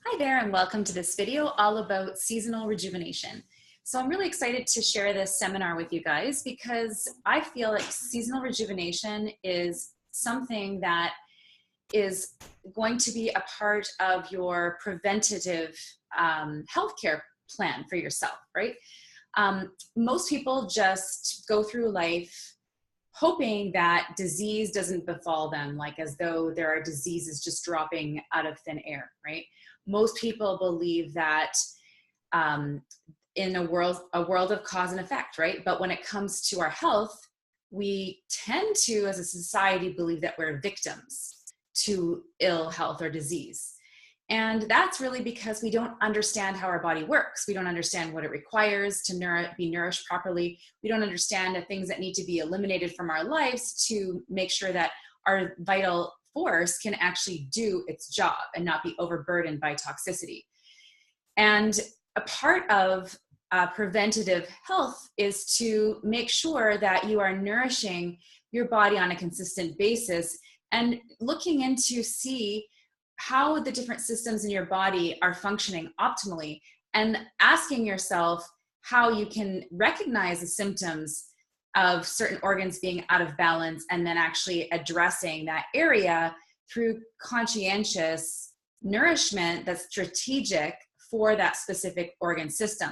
Hi there and welcome to this video all about seasonal rejuvenation. So I'm really excited to share this seminar with you guys because I feel like seasonal rejuvenation is something that is going to be a part of your preventative healthcare plan for yourself, right? Most people just go through life hoping that disease doesn't befall them, like as though there are diseases just dropping out of thin air, right? Most people believe that in a world of cause and effect, right? But when it comes to our health, we tend to, as a society, believe that we're victims to ill health or disease. And that's really because we don't understand how our body works. We don't understand what it requires to be nourished properly. We don't understand the things that need to be eliminated from our lives to make sure that our vital force can actually do its job and not be overburdened by toxicity. And a part of preventative health is to make sure that you are nourishing your body on a consistent basis and looking into see how the different systems in your body are functioning optimally, and asking yourself how you can recognize the symptoms of certain organs being out of balance and then actually addressing that area through conscientious nourishment that's strategic for that specific organ system.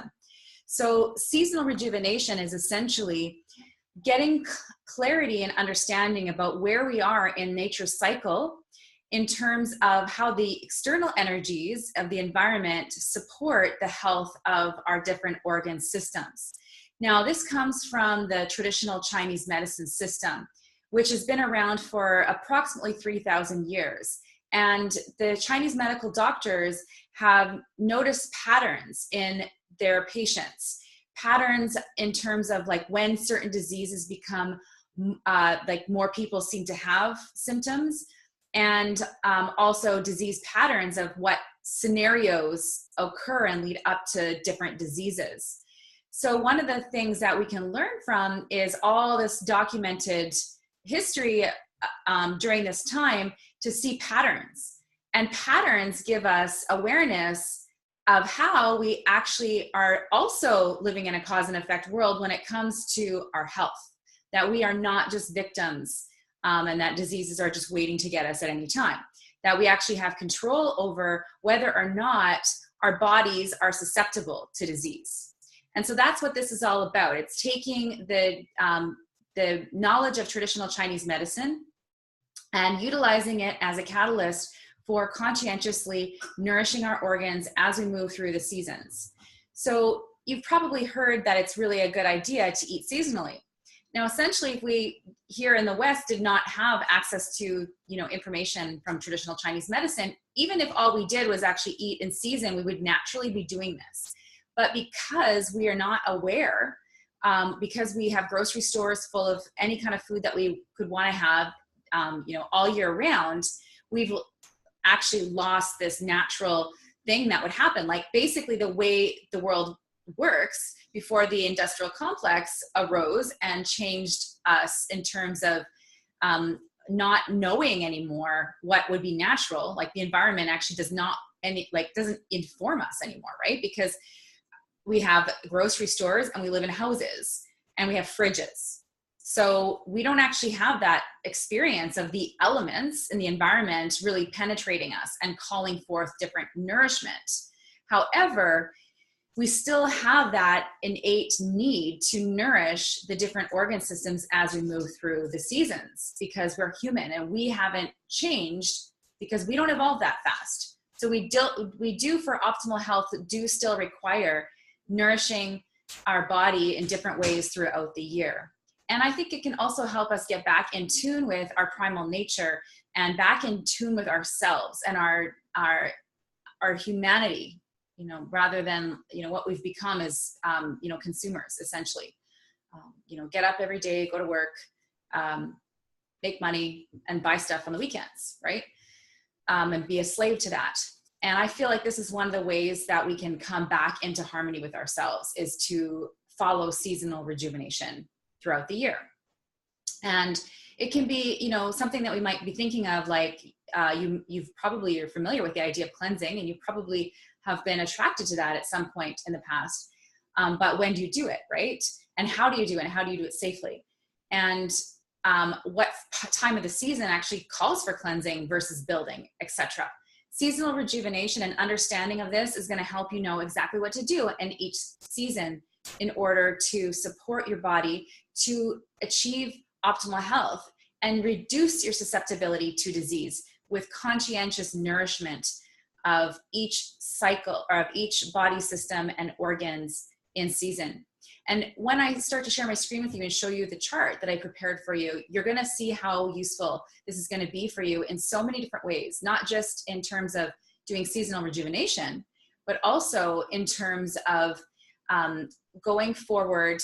So seasonal rejuvenation is essentially getting clarity and understanding about where we are in nature's cycle in terms of how the external energies of the environment support the health of our different organ systems. Now, this comes from the traditional Chinese medicine system, which has been around for approximately 3,000 years. And the Chinese medical doctors have noticed patterns in their patients, patterns in terms of like when certain diseases become, like more people seem to have symptoms, and also disease patterns of what scenarios occur and lead up to different diseases. So one of the things that we can learn from is all this documented history during this time to see patterns. And patterns give us awareness of how we actually are also living in a cause and effect world when it comes to our health, that we are not just victims and that diseases are just waiting to get us at any time, that we actually have control over whether or not our bodies are susceptible to disease. And so that's what this is all about. It's taking the knowledge of traditional Chinese medicine and utilizing it as a catalyst for conscientiously nourishing our organs as we move through the seasons. So you've probably heard that it's really a good idea to eat seasonally. Now, essentially, if we here in the West did not have access to, information from traditional Chinese medicine, even if all we did was actually eat in season, we would naturally be doing this. But because we are not aware, because we have grocery stores full of any kind of food that we could want to have, all year round, we've actually lost this natural thing that would happen. Like basically the way the world works before the industrial complex arose and changed us in terms of not knowing anymore what would be natural. Like the environment actually doesn't inform us anymore, right? Because we have grocery stores and we live in houses and we have fridges. So we don't actually have that experience of the elements in the environment really penetrating us and calling forth different nourishment. However, we still have that innate need to nourish the different organ systems as we move through the seasons, because we're human and we haven't changed because we don't evolve that fast. So we do for optimal health do still require nourishing our body in different ways throughout the year. And I think it can also help us get back in tune with our primal nature and back in tune with ourselves and our humanity, rather than, what we've become as, consumers, essentially. Get up every day, go to work, make money, and buy stuff on the weekends, right? And be a slave to that. And I feel like this is one of the ways that we can come back into harmony with ourselves, is to follow seasonal rejuvenation throughout the year. And It can be, you know, something that we might be thinking of, like you're familiar with the idea of cleansing, and you probably have been attracted to that at some point in the past. But when do you do it, right? And how do you do it? And how do you do it safely? And what time of the season actually calls for cleansing versus building, etc. Seasonal rejuvenation and understanding of this is going to help you know exactly what to do in each season in order to support your body to achieve optimal health and reduce your susceptibility to disease with conscientious nourishment of each cycle, or of each body system and organs in season. And when I start to share my screen with you and show you the chart that I prepared for you, you're going to see how useful this is going to be for you in so many different ways, not just in terms of doing seasonal rejuvenation, but also in terms of going forward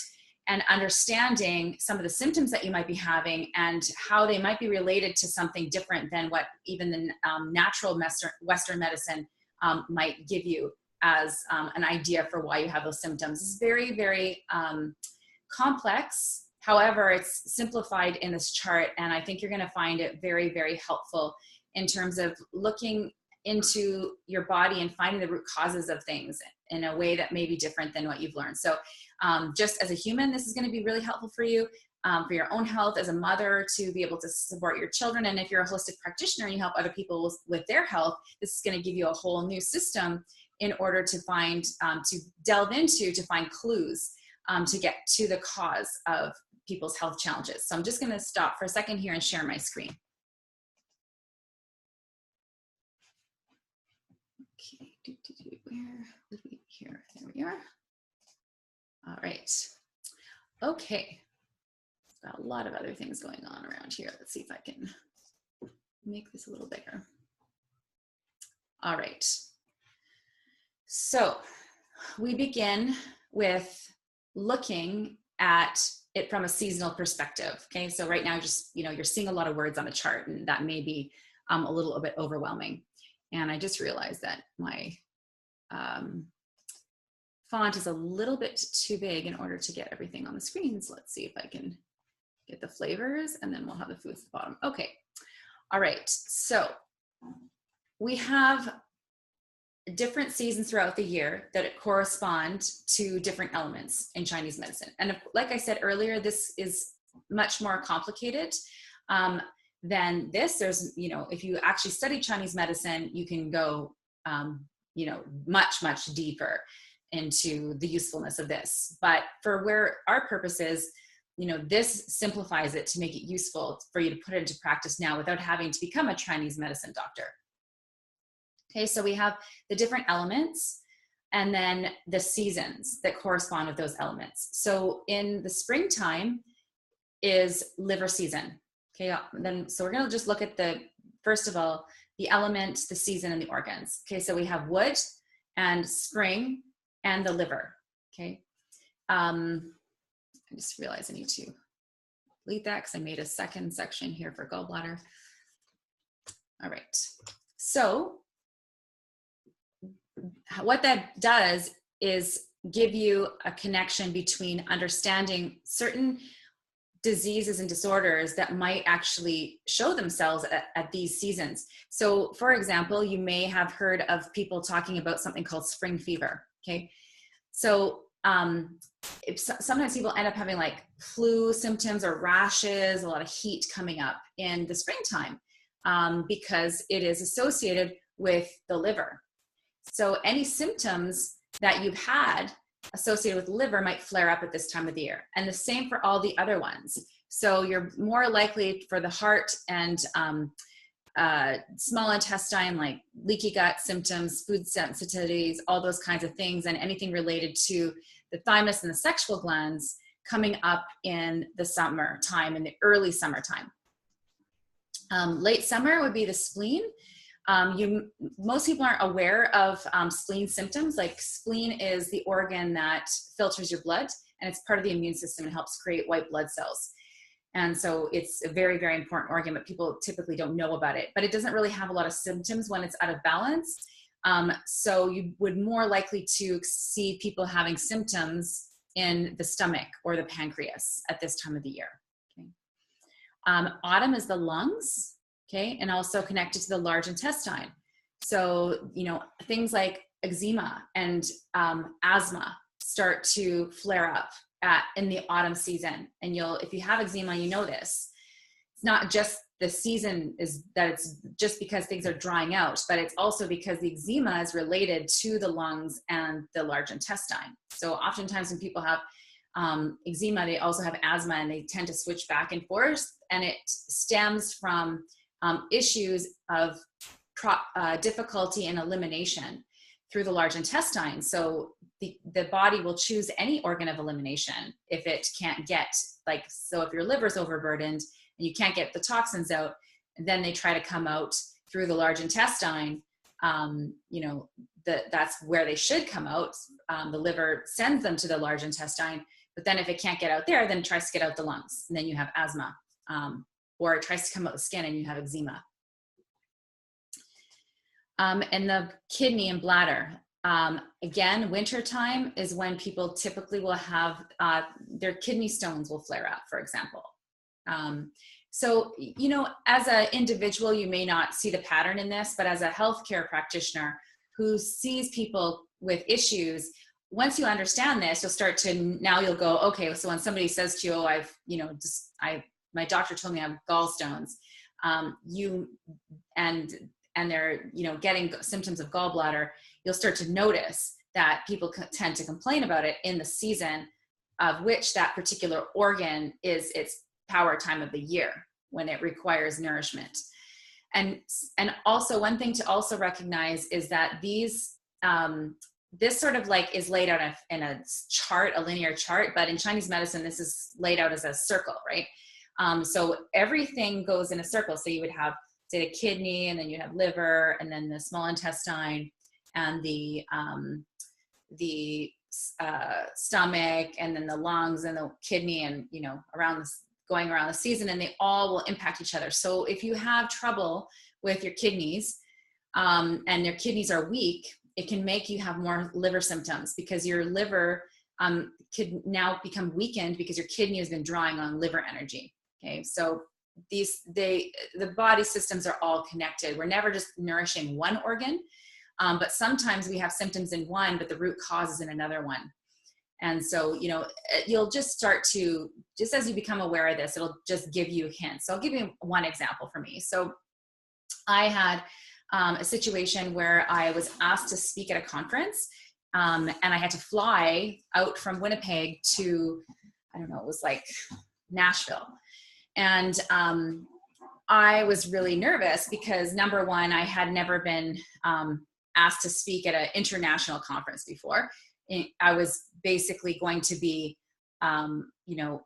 and understanding some of the symptoms that you might be having and how they might be related to something different than what even the natural Western medicine might give you as an idea for why you have those symptoms. It's very, very complex. However, it's simplified in this chart, and I think you're going to find it very, very helpful in terms of looking into your body and finding the root causes of things in a way that may be different than what you've learned. So just as a human, this is going to be really helpful for you, for your own health as a mother, to be able to support your children. And if you're a holistic practitioner and you help other people with their health, this is going to give you a whole new system in order to find, to delve into, to find clues to get to the cause of people's health challenges. So I'm just going to stop for a second here and share my screen. Okay, where would we here? There we are. All right. Okay. Got a lot of other things going on around here. Let's see if I can make this a little bigger. All right. So we begin with looking at it from a seasonal perspective. Okay, so right now, just, you know, you're seeing a lot of words on the chart, and that may be a little bit overwhelming. And I just realized that my font is a little bit too big in order to get everything on the screen. So let's see if I can get the flavors, and then we'll have the foods at the bottom. Okay, all right, so we have different seasons throughout the year that correspond to different elements in Chinese medicine. And like I said earlier, this is much more complicated than this. There's, you know, if you actually study Chinese medicine, you can go, you know, much, much deeper into the usefulness of this. But for where our purpose is, you know, this simplifies it to make it useful for you to put it into practice now without having to become a Chinese medicine doctor. Okay, so we have the different elements and then the seasons that correspond with those elements. So in the springtime is liver season. Okay, so we're going to just look at first of all, the element, the season, and the organs. Okay, so we have wood and spring and the liver. Okay, I just realized I need to delete that because I made a second section here for gallbladder. All right, so what that does is give you a connection between understanding certain diseases and disorders that might actually show themselves at these seasons. So for example, you may have heard of people talking about something called spring fever. Okay, so sometimes people end up having like flu symptoms or rashes, a lot of heat coming up in the springtime because it is associated with the liver. So any symptoms that you've had associated with liver might flare up at this time of the year. And the same for all the other ones. So you're more likely for the heart and small intestine, like leaky gut symptoms, food sensitivities, all those kinds of things, and anything related to the thymus and the sexual glands coming up in the summertime, in the early summertime. Late summer would be the spleen. Most people aren't aware of spleen symptoms. Like spleen is the organ that filters your blood, and it's part of the immune system and helps create white blood cells. And so it's a very, very important organ, but people typically don't know about it. But it doesn't really have a lot of symptoms when it's out of balance. So you would more likely to see people having symptoms in the stomach or the pancreas at this time of the year. Okay. Autumn is the lungs, okay, and also connected to the large intestine. So, things like eczema and asthma start to flare up in the autumn season. And if you have eczema, you know this. It's not just the season is that it's just because things are drying out, but it's also because the eczema is related to the lungs and the large intestine. So oftentimes when people have eczema, they also have asthma, and they tend to switch back and forth. And it stems from issues of difficulty in elimination through the large intestine. So the body will choose any organ of elimination if it can't get, so if your liver's overburdened and you can't get the toxins out, then they try to come out through the large intestine. That's where they should come out. The liver sends them to the large intestine, but then if it can't get out there, then it tries to get out the lungs, and then you have asthma, or it tries to come out the skin and you have eczema. And the kidney and bladder. Again, wintertime is when people typically will have their kidney stones will flare up, for example. So, as an individual, you may not see the pattern in this, but as a healthcare practitioner who sees people with issues, once you understand this, you'll go, okay, so when somebody says to you, oh, my doctor told me I have gallstones, and they're, getting symptoms of gallbladder, you'll start to notice that people tend to complain about it in the season of which that particular organ is its power time of the year, when it requires nourishment. And also one thing to also recognize is that this sort of is laid out in a chart, a linear chart, but in Chinese medicine, this is laid out as a circle, right? So everything goes in a circle. So you would have, say, the kidney, and then you have liver, and then the small intestine, and the stomach, and then the lungs, and the kidney, and going around the season, and they all will impact each other. So if you have trouble with your kidneys, and your kidneys are weak, it can make you have more liver symptoms, because your liver could now become weakened because your kidney has been drawing on liver energy. Okay, so the body systems are all connected. We're never just nourishing one organ, but sometimes we have symptoms in one, but the root cause is in another one. And so, you'll just start to, just as you become aware of this, it'll just give you hints. So I'll give you one example for me. So I had a situation where I was asked to speak at a conference, and I had to fly out from Winnipeg to, it was like Nashville. And I was really nervous because, number one, I had never been asked to speak at an international conference before. I was basically going to be,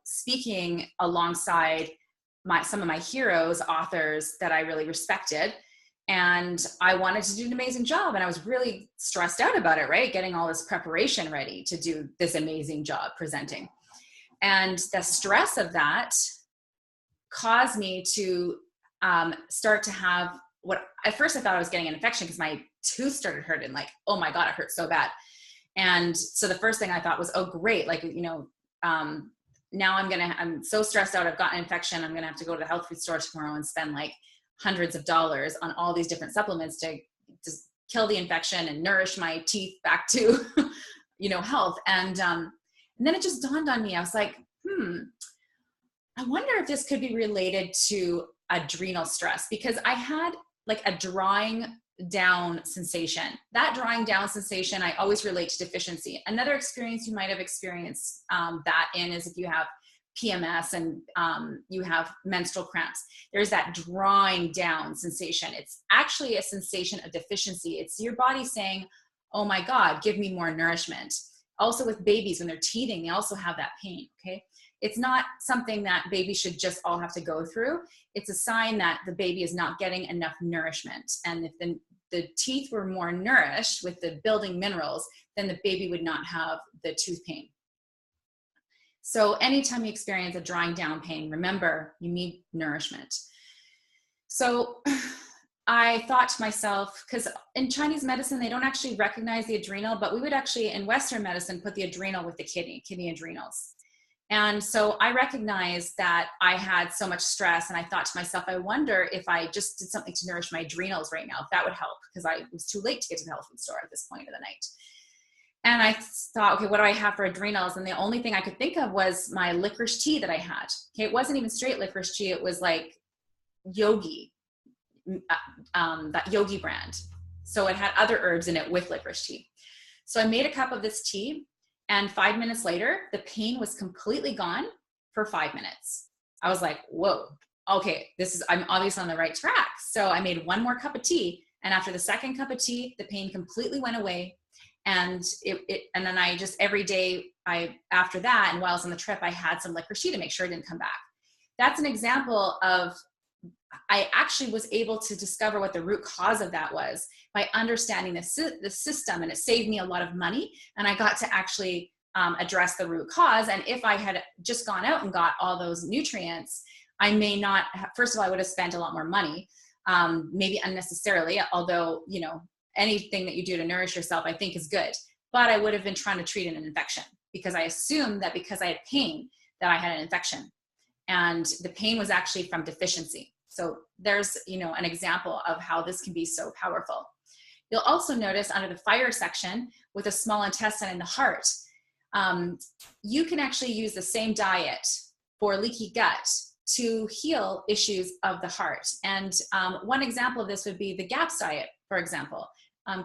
speaking alongside some of my heroes, authors that I really respected. And I wanted to do an amazing job. And I was really stressed out about it, right? Getting all this preparation ready to do this amazing job presenting. And the stress of that caused me to start to have what at first I thought I was getting an infection, because my tooth started hurting, oh my God, it hurts so bad. And so the first thing I thought was, oh great, now I'm so stressed out, I've got an infection, I'm going to have to go to the health food store tomorrow and spend hundreds of dollars on all these different supplements to just kill the infection and nourish my teeth back to, health. And then it just dawned on me. I was like, I wonder if this could be related to adrenal stress, because I had a drawing down sensation. That drawing down sensation, I always relate to deficiency. Another experience you might have experienced that in is if you have PMS and you have menstrual cramps. There's that drawing down sensation. It's actually a sensation of deficiency. It's your body saying, oh my God, give me more nourishment. Also with babies, when they're teething, they also have that pain, okay? It's not something that babies should just all have to go through. It's a sign that the baby is not getting enough nourishment. And if the teeth were more nourished with the building minerals, then the baby would not have the tooth pain. So anytime you experience a drawing down pain, remember you need nourishment. So I thought to myself, because in Chinese medicine, they don't actually recognize the adrenal, but we would actually, in Western medicine, put the adrenal with the kidney adrenals. And so I recognized that I had so much stress, and I thought to myself, I wonder if I just did something to nourish my adrenals right now, if that would help, because I was too late to get to the health food store at this point of the night. And I thought, okay, what do I have for adrenals? And the only thing I could think of was my licorice tea that I had. Okay, it wasn't even straight licorice tea. It was like Yogi, that Yogi brand. So it had other herbs in it with licorice tea. So I made a cup of this tea, and 5 minutes later, the pain was completely gone for 5 minutes. I was like, whoa, okay, I'm obviously on the right track. So I made one more cup of tea, and after the second cup of tea, the pain completely went away. And and then I just, every day after that, and while I was on the trip, I had some licorice tea to make sure it didn't come back. That's an example of, I actually was able to discover what the root cause of that was by understanding the system, and it saved me a lot of money, and I got to actually address the root cause. And if I had just gone out and got all those nutrients, I may not have, first of all, I would have spent a lot more money, maybe unnecessarily, although, you know, anything that you do to nourish yourself, I think is good, but I would have been trying to treat an infection, because I assumed that because I had pain that I had an infection, and the pain was actually from deficiency. So there's, you know, an example of how this can be so powerful. You'll also notice under the fire section with the small intestine and the heart, you can actually use the same diet for leaky gut to heal issues of the heart. And one example of this would be the GAPS diet, for example,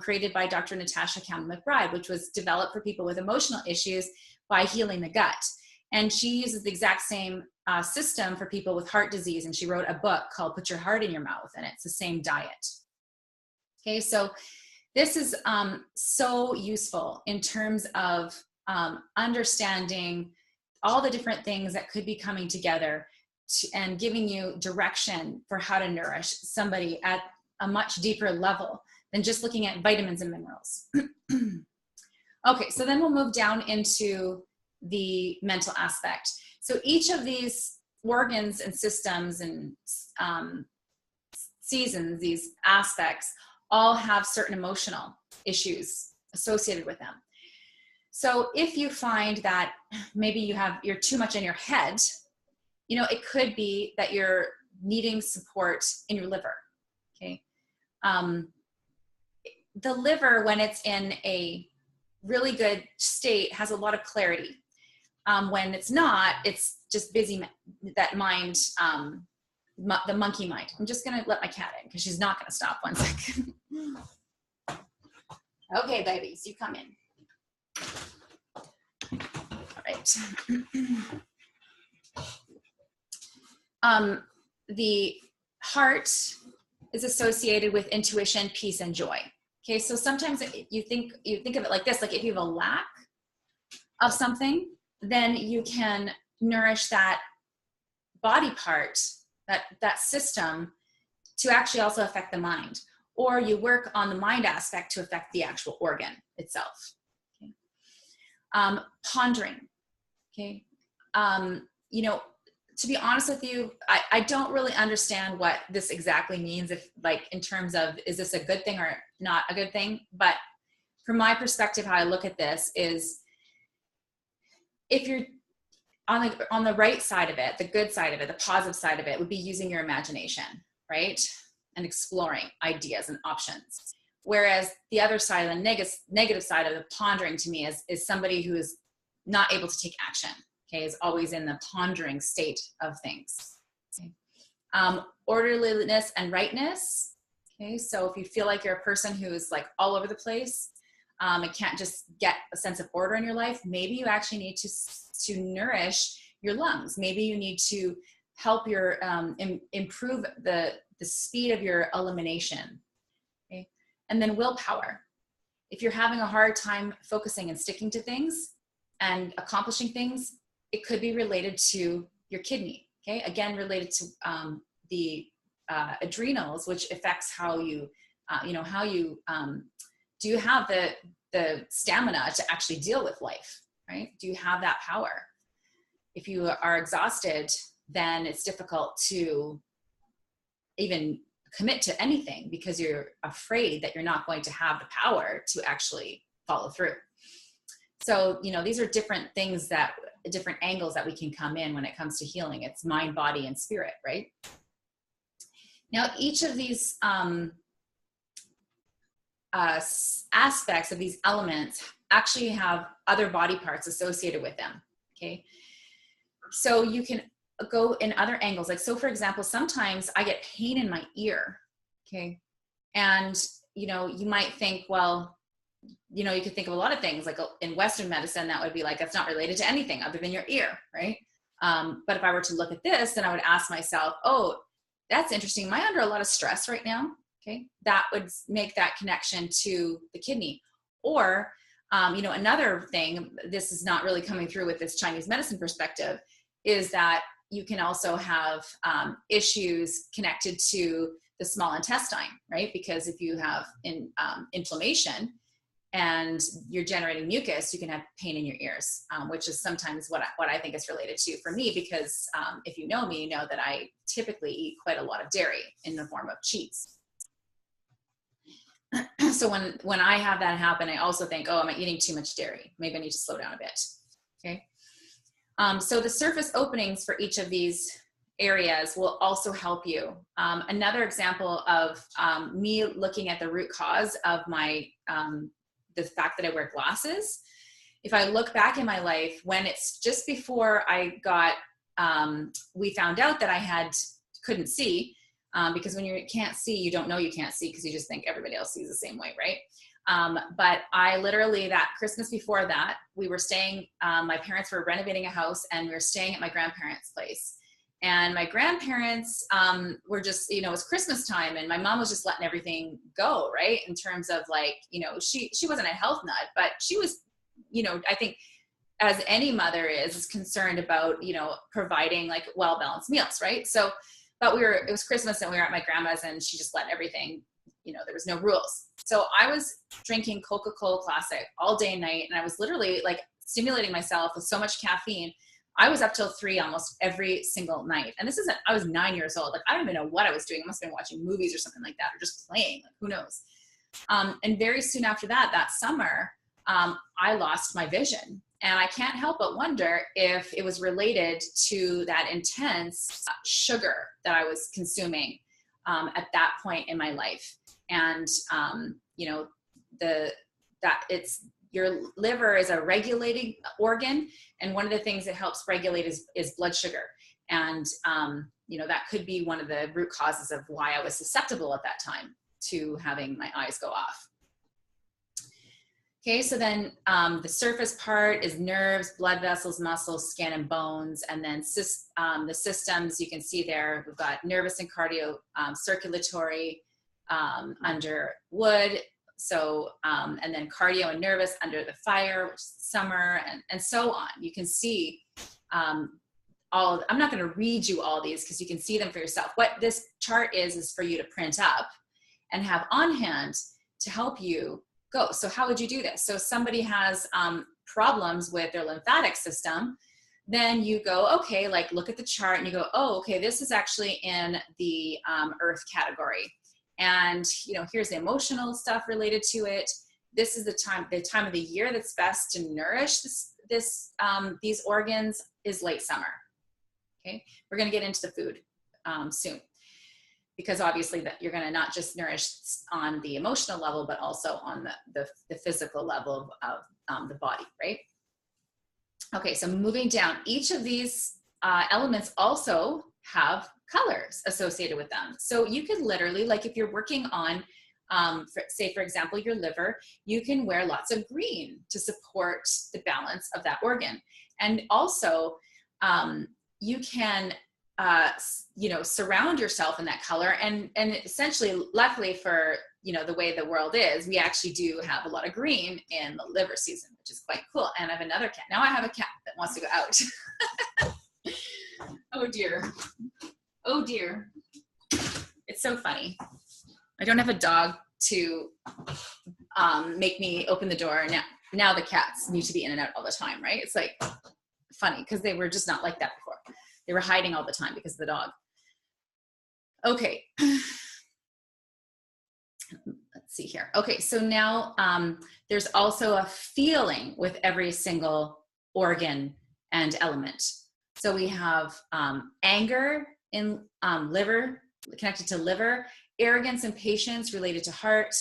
created by Dr. Natasha Campbell-McBride, which was developed for people with emotional issues by healing the gut. And she uses the exact same system for people with heart disease. And she wrote a book called Put Your Heart in Your Mouth, and it's the same diet. Okay, so this is so useful in terms of understanding all the different things that could be coming together and giving you direction for how to nourish somebody at a much deeper level than just looking at vitamins and minerals. Okay, so then we'll move down into the mental aspect. So each of these organs and systems and seasons, these aspects, all have certain emotional issues associated with them. So if you find that maybe you're too much in your head, you know, it could be that you're needing support in your liver. Okay. The liver, when it's in a really good state, has a lot of clarity. When it's not, it's just busy, that mind, the monkey mind. I'm just gonna let my cat in because she's not gonna stop. 1 second. Okay, babies, you come in. All right. The heart is associated with intuition, peace, and joy. Okay, so sometimes you think of it like this, like if you have a lack of something, then you can nourish that body part, that system, to actually also affect the mind. Or you work on the mind aspect to affect the actual organ itself. Okay. Pondering. Okay. You know, to be honest with you, I don't really understand what this exactly means, if like in terms of, is this a good thing or not a good thing? But from my perspective, how I look at this is, if you're on the right side of it, the good side of it, the positive side of it would be using your imagination, right? And exploring ideas and options. Whereas the other side, the negative side of the pondering, to me is somebody who is not able to take action. Okay, is always in the pondering state of things. Okay. Orderliness and rightness. Okay, so if you feel like you're a person who is like all over the place and can't just get a sense of order in your life, maybe you actually need to nourish your lungs. Maybe you need to help your improve the speed of your elimination. Okay, and then willpower. If you're having a hard time focusing and sticking to things and accomplishing things, it could be related to your kidney. Okay, again, related to the adrenals, which affects how you, do you have the stamina to actually deal with life, right? Do you have that power? If you are exhausted, then it's difficult to even commit to anything because you're afraid that you're not going to have the power to actually follow through. So, you know, these are different things that different angles that we can come in when it comes to healing. It's mind, body, and spirit, right? Now, each of these aspects of these elements actually have other body parts associated with them, okay? So you can go in other angles. Like, so for example, sometimes I get pain in my ear, okay? And, you know, you might think, well, you know, you could think of a lot of things, like in Western medicine, that would be like, that's not related to anything other than your ear, right? But if I were to look at this, then I would ask myself, oh, that's interesting. Am I under a lot of stress right now? Okay. That would make that connection to the kidney. Or, you know, another thing, this is not really coming through with this Chinese medicine perspective, is that you can also have issues connected to the small intestine, right? Because if you have inflammation and you're generating mucus, you can have pain in your ears, which is sometimes what I think is related to for me, because if you know me, you know that I typically eat quite a lot of dairy in the form of cheese. So when I have that happen, I also think, oh, am I eating too much dairy? Maybe I need to slow down a bit, okay? So the surface openings for each of these areas will also help you. Another example of me looking at the root cause of my, the fact that I wear glasses. If I look back in my life, when it's just before I got, we found out that I couldn't see, because when you can't see, you don't know you can't see, because you just think everybody else sees the same way, right? But I literally, that Christmas before that, we were staying, my parents were renovating a house, and we were staying at my grandparents' place. And my grandparents were just, you know, it was Christmas time, and my mom was just letting everything go, right? In terms of like, you know, she wasn't a health nut, but she was, you know, I think as any mother is concerned about, you know, providing like well-balanced meals, right? So, but it was Christmas, and we were at my grandma's, and she just let everything, you know, there was no rules. So I was drinking Coca-Cola Classic all day and night, and I was literally like stimulating myself with so much caffeine. I was up till 3 almost every single night. And I was 9 years old. Like, I don't even know what I was doing. I must have been watching movies or something like that, or just playing, like, who knows? And very soon after that summer, I lost my vision. And I can't help but wonder if it was related to that intense sugar that I was consuming at that point in my life. And, you know, your liver is a regulating organ. And one of the things that helps regulate is blood sugar. And, you know, that could be one of the root causes of why I was susceptible at that time to having my eyes go off. Okay, so then the surface part is nerves, blood vessels, muscles, skin, and bones. And then the systems you can see there, we've got nervous and cardio, circulatory under wood. So, and then cardio and nervous under the fire, which is summer, and so on. You can see I'm not going to read you all these because you can see them for yourself. What this chart is for you to print up and have on hand to help you go. So how would you do this? So if somebody has problems with their lymphatic system, then you go, okay, like look at the chart and you go, oh, okay, this is actually in the earth category. And, you know, here's the emotional stuff related to it. This is the time of the year that's best to nourish these organs is late summer. Okay. We're going to get into the food soon, because obviously that you're going to not just nourish on the emotional level, but also on the physical level of the body, right? Okay, so moving down, each of these elements also have colors associated with them. So you could literally, like if you're working on, say for example, your liver, you can wear lots of green to support the balance of that organ. And also you can you know, surround yourself in that color. And essentially, luckily for, you know, the way the world is, we actually do have a lot of green in the liver season, which is quite cool. And I have another cat. Now I have a cat that wants to go out. Oh dear. Oh dear. It's so funny. I don't have a dog to make me open the door. Now the cats need to be in and out all the time, right? It's like funny because they were just not like that before. They were hiding all the time because of the dog. Okay. Let's see here. Okay, so now there's also a feeling with every single organ and element. So we have anger in liver, connected to liver, arrogance and patience related to heart,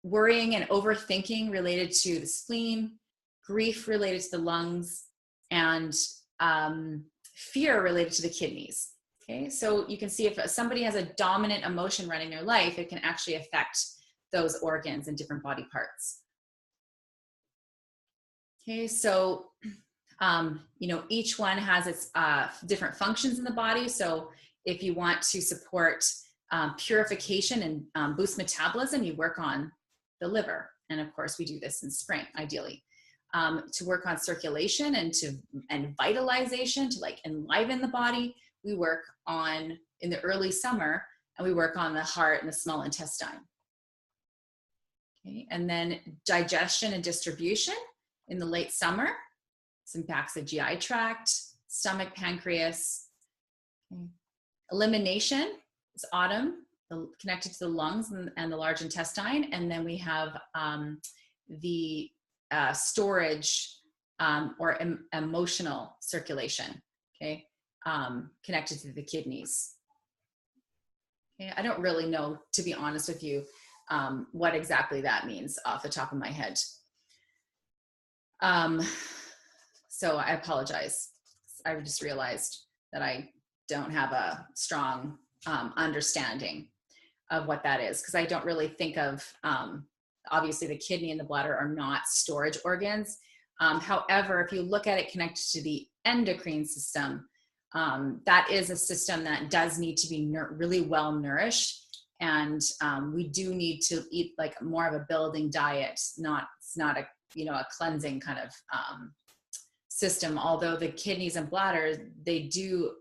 worrying and overthinking related to the spleen, grief related to the lungs, and fear related to the kidneys. Okay, so you can see if somebody has a dominant emotion running their life, it can actually affect those organs and different body parts. Okay, so each one has its different functions in the body. So if you want to support purification and boost metabolism, you work on the liver. And of course, we do this in spring, ideally. To work on circulation and vitalization, to like enliven the body, we work on, in the early summer, and we work on the heart and the small intestine. Okay, and then digestion and distribution in the late summer. This impacts the GI tract, stomach, pancreas. Okay. Elimination is autumn, connected to the lungs and the large intestine. And then we have the storage or emotional circulation, okay, connected to the kidneys. Okay, I don't really know, to be honest with you, what exactly that means off the top of my head. So I apologize. I just realized that I don't have a strong understanding of what that is, because I don't really think of, obviously the kidney and the bladder are not storage organs. However, if you look at it connected to the endocrine system, that is a system that does need to be really well nourished. And we do need to eat like more of a building diet. It's not a, a cleansing kind of system, although the kidneys and bladder, they do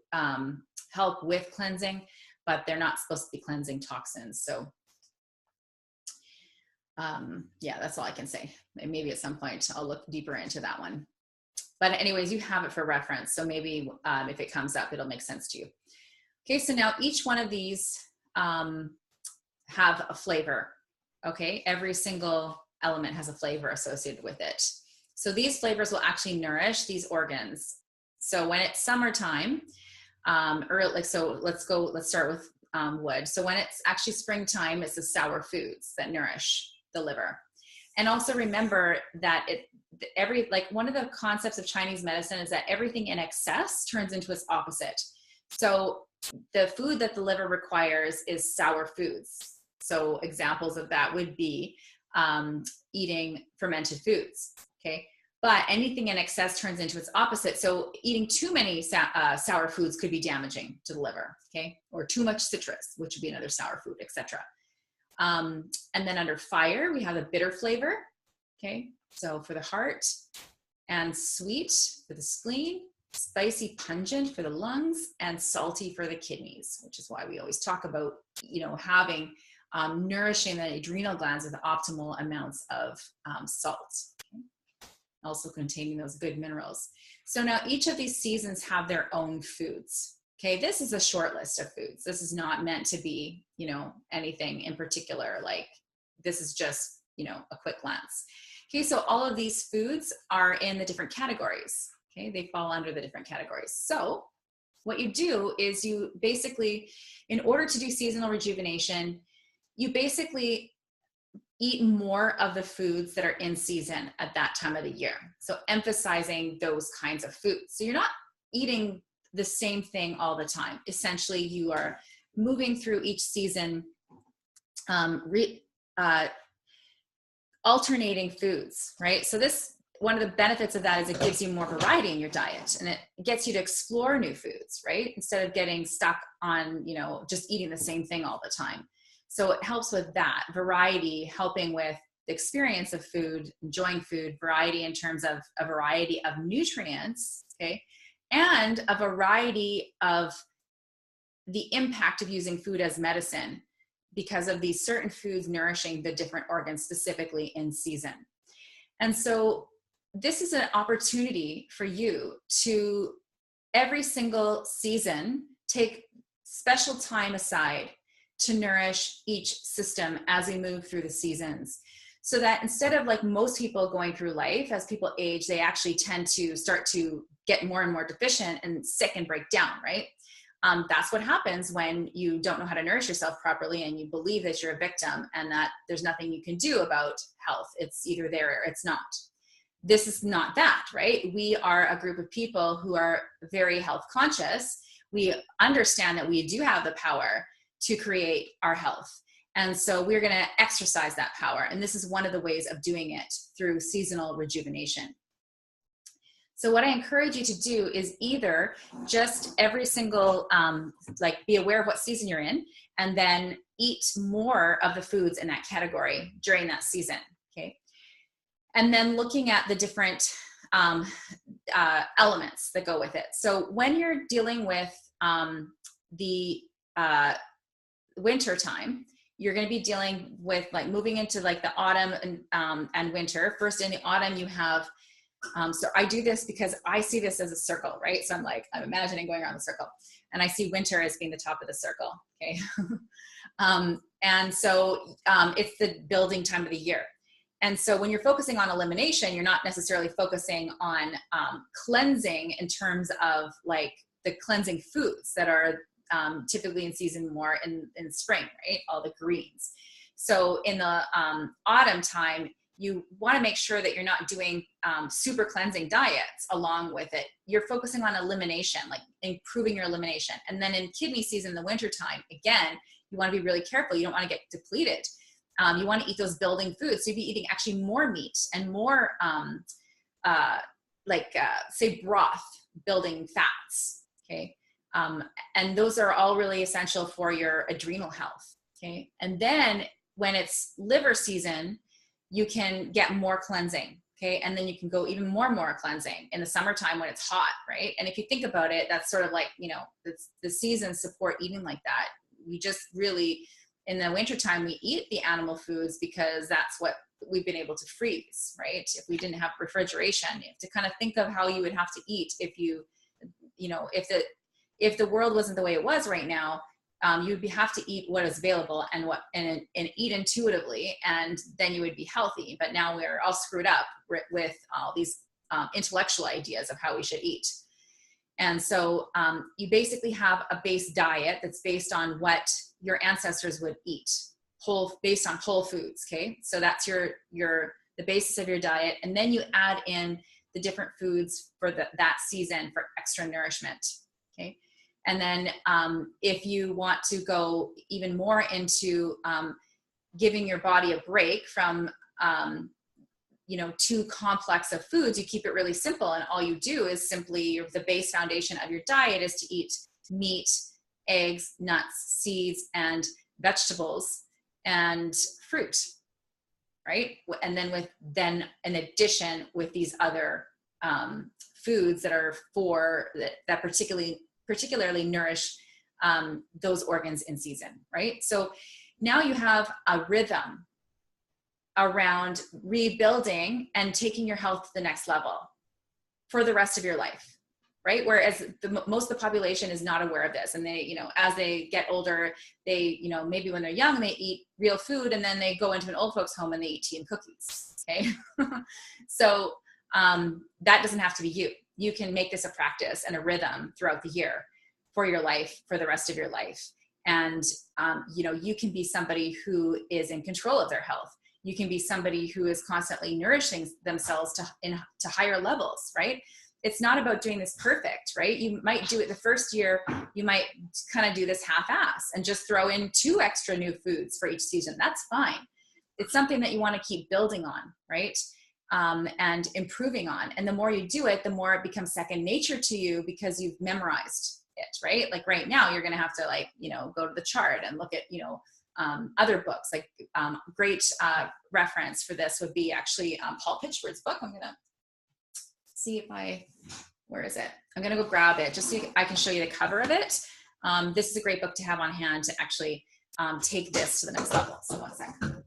help with cleansing, but they're not supposed to be cleansing toxins. So yeah, that's all I can say. Maybe at some point I'll look deeper into that one. But anyways, you have it for reference. So maybe if it comes up, it'll make sense to you. Okay, so now each one of these have a flavor. Okay, every single element has a flavor associated with it. So these flavors will actually nourish these organs. So when it's summertime, so let's start with wood. So when it's actually springtime, it's the sour foods that nourish the liver. And also remember that one of the concepts of Chinese medicine is that everything in excess turns into its opposite. So the food that the liver requires is sour foods. So examples of that would be eating fermented foods, okay? But anything in excess turns into its opposite. So eating too many sour foods could be damaging to the liver, okay? Or too much citrus, which would be another sour food, etc. And then under fire, we have the bitter flavor, okay? So for the heart, and sweet for the spleen, spicy pungent for the lungs, and salty for the kidneys, which is why we always talk about, having nourishing the adrenal glands with optimal amounts of salt, okay? Also containing those good minerals. So now each of these seasons have their own foods. Okay, this is a short list of foods. This is not meant to be, anything in particular. Like this is just, a quick glance. Okay, so all of these foods are in the different categories. Okay, they fall under the different categories. So what you do is you basically, in order to do seasonal rejuvenation, you basically eat more of the foods that are in season at that time of the year. So emphasizing those kinds of foods. So you're not eating the same thing all the time. Essentially, you are moving through each season, alternating foods, right? So one of the benefits of that is it gives you more variety in your diet, and it gets you to explore new foods, right? Instead of getting stuck on, just eating the same thing all the time. So it helps with that variety, helping with the experience of food, enjoying food, variety in terms of a variety of nutrients, okay? And a variety of the impact of using food as medicine because of these certain foods nourishing the different organs specifically in season. And so this is an opportunity for you to, every single season, take special time aside to nourish each system as we move through the seasons. so that instead of like most people going through life, as people age, they actually tend to start to get more and more deficient and sick and break down, right? That's what happens when you don't know how to nourish yourself properly and you believe that you're a victim and that there's nothing you can do about health. It's either there or it's not. This is not that, right? We are a group of people who are very health conscious. We understand that we do have the power to create our health. And so we're going to exercise that power. And this is one of the ways of doing it, through seasonal rejuvenation. So what I encourage you to do is either just every single, like be aware of what season you're in, and then eat more of the foods in that category during that season, okay? And then looking at the different elements that go with it. So when you're dealing with the winter time, you're going to be dealing with like moving into like the autumn and winter. First in the autumn, you have, so I do this because I see this as a circle, right? So I'm imagining going around the circle, and I see winter as being the top of the circle, okay? And so it's the building time of the year. And so when you're focusing on elimination, you're not necessarily focusing on cleansing in terms of like the cleansing foods that are typically in season more in spring, right? All the greens. So in the autumn time, you want to make sure that you're not doing super cleansing diets along with it. You're focusing on elimination, like improving your elimination. And then in kidney season, the winter time, again, you want to be really careful. You don't want to get depleted. You want to eat those building foods. So you'd be eating actually more meat and more say broth building fats, okay? And those are all really essential for your adrenal health, okay? And then when it's liver season, you can get more cleansing, okay? And then you can go even more cleansing in the summertime when it's hot, right? And if you think about it, that's sort of like, you know, the seasons support eating like that. We just really, in the wintertime, we eat the animal foods because that's what we've been able to freeze, right? If we didn't have refrigeration, you have to kind of think of how you would have to eat if you know, if the world wasn't the way it was right now, you would have to eat what is available and eat intuitively, and then you would be healthy. But now we're all screwed up with all these intellectual ideas of how we should eat. And so you basically have a base diet that's based on what your ancestors would eat, based on whole foods, okay? So that's the basis of your diet. And then you add in the different foods for that season for extra nourishment, okay? And then if you want to go even more into giving your body a break from, you know, too complex of foods, you keep it really simple. And all you do is simply, the base foundation of your diet is to eat meat, eggs, nuts, seeds, and vegetables and fruit, right? And then in addition with these other foods that are that particularly nourish those organs in season, right? So now you have a rhythm around rebuilding and taking your health to the next level for the rest of your life, right? Whereas most of the population is not aware of this. And they, you know, as they get older, they, you know, maybe when they're young, they eat real food, and then they go into an old folks home and they eat tea and cookies, okay? So that doesn't have to be you. You can make this a practice and a rhythm throughout the year for your life, for the rest of your life. And, you know, you can be somebody who is in control of their health. You can be somebody who is constantly nourishing themselves to higher levels, right? It's not about doing this perfect, right? You might do it the first year. You might kind of do this half-ass and just throw in 2 extra new foods for each season. That's fine. It's something that you want to keep building on, right? And improving on. And the more you do it, the more it becomes second nature to you because you've memorized it, right? Like right now, you're going to have to, like, you know, go to the chart and look at, you know, other books. Like great reference for this would be actually Paul Pitchford's book. I'm going to see if where is it? I'm going to go grab it just so I can show you the cover of it. This is a great book to have on hand to actually take this to the next level. So one second.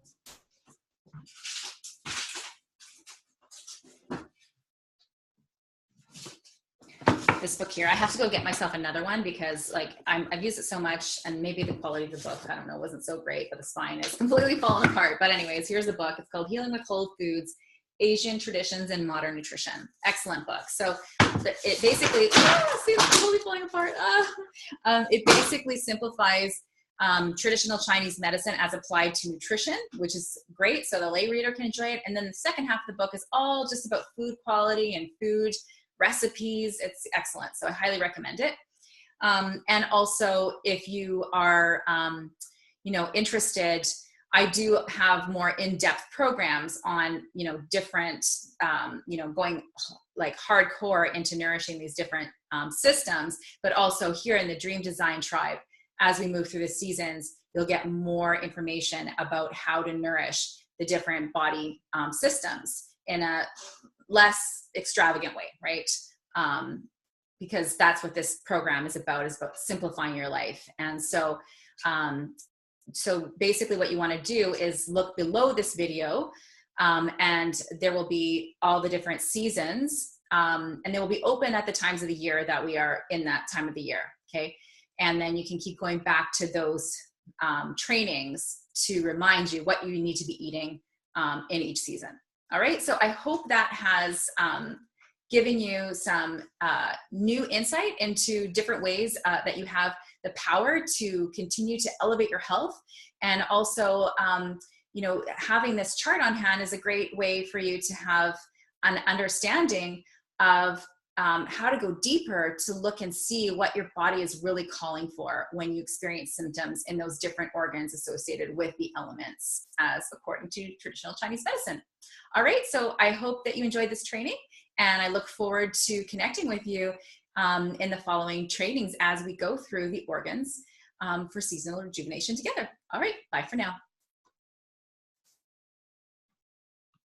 this book here. I have to go get myself another one because like I've used it so much, and maybe the quality of the book, I don't know, wasn't so great, but the spine is completely fallen apart. But anyways, here's the book. It's called Healing with Whole Foods, Asian Traditions and Modern Nutrition. Excellent book. So it basically, see, it's completely falling apart. It basically simplifies traditional Chinese medicine as applied to nutrition, which is great. So the lay reader can enjoy it. And then the second half of the book is all just about food quality and food recipes. It's excellent. So I highly recommend it. And also if you are, interested, I do have more in-depth programs on, different, going like hardcore into nourishing these different systems, but also here in the Dream Design Tribe, as we move through the seasons, you'll get more information about how to nourish the different body systems in a less extravagant way, right? Because that's what this program is about simplifying your life. And so, so basically what you want to do is look below this video, and there will be all the different seasons, and they will be open at the times of the year that we are in that time of the year, okay? And then you can keep going back to those trainings to remind you what you need to be eating in each season. All right, so I hope that has given you some new insight into different ways that you have the power to continue to elevate your health. And also, having this chart on hand is a great way for you to have an understanding of how to go deeper to look and see what your body is really calling for when you experience symptoms in those different organs associated with the elements, as according to traditional Chinese medicine. All right, so I hope that you enjoyed this training, and I look forward to connecting with you in the following trainings as we go through the organs for seasonal rejuvenation together. All right, bye for now.